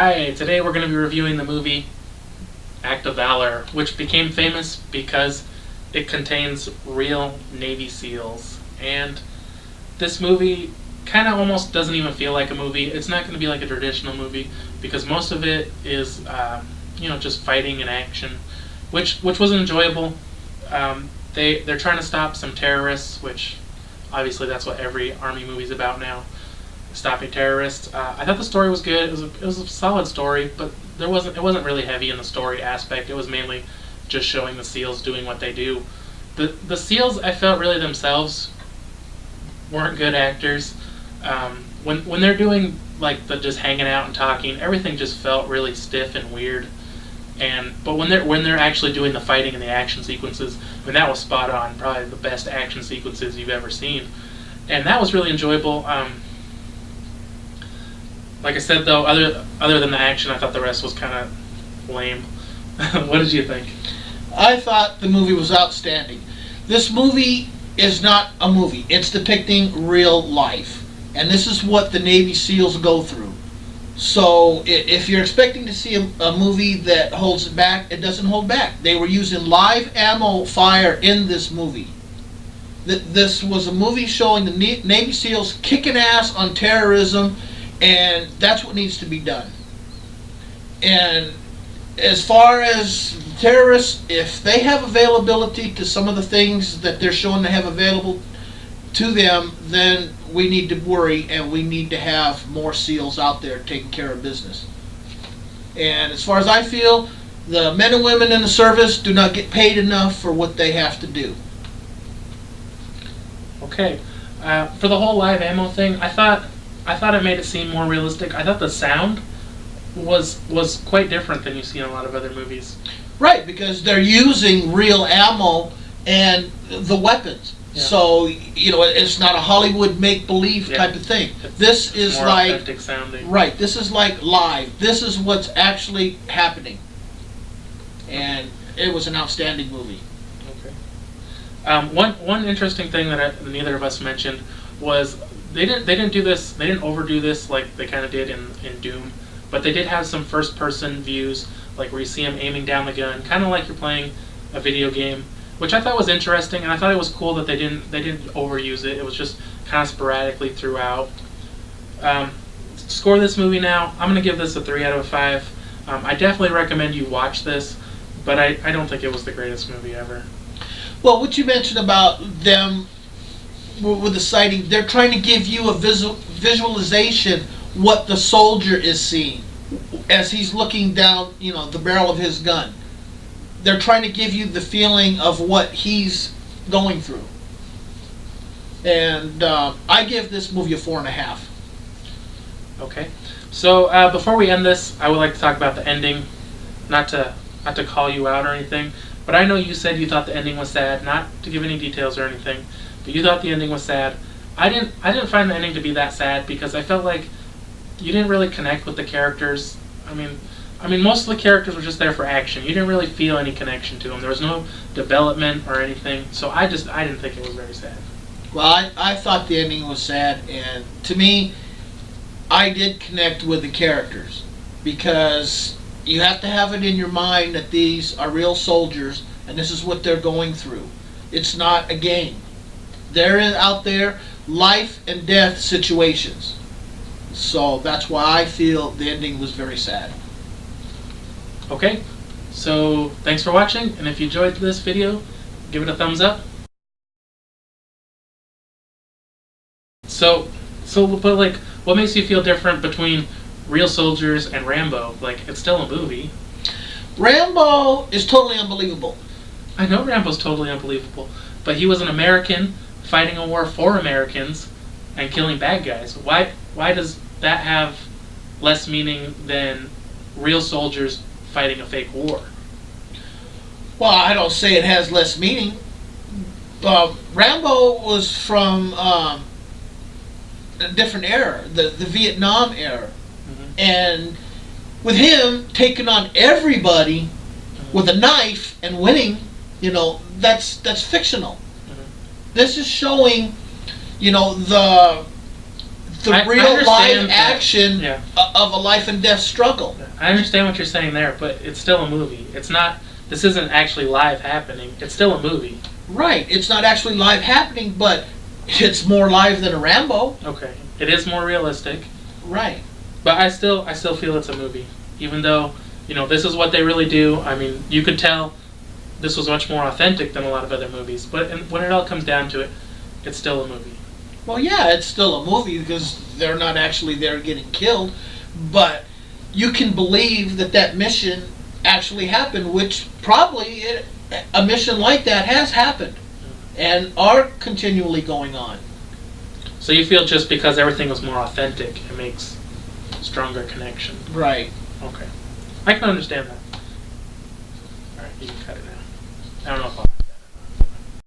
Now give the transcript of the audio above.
Hi, today we're going to be reviewing the movie Act of Valor, which became famous because it contains real Navy SEALs. And this movie kind of almost doesn't even feel like a movie. It's not going to be like a traditional movie because most of it is, just fighting and action, which was enjoyable. They're trying to stop some terrorists, which obviously that's what every Army movie's about now. Stopping terrorists. I thought the story was good. It was a solid story, but it wasn't really heavy in the story aspect. It was mainly just showing the SEALs doing what they do. The SEALs, I felt really themselves weren't good actors. When they're doing like the just hanging out and talking, everything just felt really stiff and weird. But when they're actually doing the fighting and the action sequences, I mean, that was spot on. Probably the best action sequences you've ever seen, and that was really enjoyable. Like I said, though, other than the action, I thought the rest was kind of lame. What did you think? I thought the movie was outstanding. This movie is not a movie. It's depicting real life. And this is what the Navy SEALs go through. So if you're expecting to see a movie that holds it back, it doesn't hold back. They were using live ammo fire in this movie. This was a movie showing the Navy SEALs kicking ass on terrorism, and that's what needs to be done. And as far as terrorists, if they have availability to some of the things that they're showing they have available to them, then we need to worry, and we need to have more SEALs out there taking care of business. And as far as I feel, the men and women in the service do not get paid enough for what they have to do. Okay, for the whole live ammo thing, I thought it made it seem more realistic. I thought the sound was quite different than you see in a lot of other movies. Right, because they're using real ammo and the weapons. Yeah. So, it's not a Hollywood make-believe type of thing. This is more like authentic sounding. Right, this is like live. This is what's actually happening. And it was an outstanding movie. Okay. One interesting thing that neither of us mentioned was they didn't overdo this like they kind of did in Doom, but they did have some first-person views, like where you see them aiming down the gun, kind of like you're playing a video game, which I thought was interesting, and I thought it was cool that they didn't overuse it. It was just kind of sporadically throughout. Score this movie now. I'm gonna give this a 3 out of 5. I definitely recommend you watch this, but I don't think it was the greatest movie ever. Well, what you mentioned about them with the sighting, they're trying to give you a visualization what the soldier is seeing as he's looking down, the barrel of his gun. They're trying to give you the feeling of what he's going through. And I give this movie a 4.5. Okay. So before we end this, I would like to talk about the ending. Not to call you out or anything, but I know you said you thought the ending was sad. Not to give any details or anything, but you thought the ending was sad. I didn't find the ending to be that sad because I felt like you didn't really connect with the characters. I mean, most of the characters were just there for action. You didn't really feel any connection to them. There was no development or anything. So I didn't think it was very sad. Well, I thought the ending was sad, and to me, I did connect with the characters because you have to have it in your mind that these are real soldiers and this is what they're going through. It's not a game. They're out there, life and death situations. So that's why I feel the ending was very sad. Okay, so thanks for watching, and if you enjoyed this video, give it a thumbs up. But like, what makes you feel different between Real Soldiers and Rambo? Like, it's still a movie. Rambo is totally unbelievable. I know Rambo's totally unbelievable, but he was an American fighting a war for Americans and killing bad guys. Why does that have less meaning than real soldiers fighting a fake war? Well, I don't say it has less meaning. Rambo was from a different era, the Vietnam era. Mm-hmm. And with him taking on everybody with a knife and winning, that's fictional. Mm-hmm. This is showing, the the I real live understand that. action Yeah. of a life and death struggle. I understand what you're saying there, but it's still a movie. It's not. This isn't actually live happening. It's still a movie. Right. It's not actually live happening, but it's more live than a Rambo. Okay. It is more realistic, Right. but I still feel it's a movie, even though this is what they really do. I mean, you could tell this was much more authentic than a lot of other movies. But when it all comes down to it, it's still a movie. Well, yeah, it's still a movie because they're not actually there getting killed, but you can believe that mission actually happened, which probably a mission like that has happened and are continually going on. So you feel just because everything was more authentic, it makes stronger connection. Right. Okay. I can understand that. Alright, you can cut it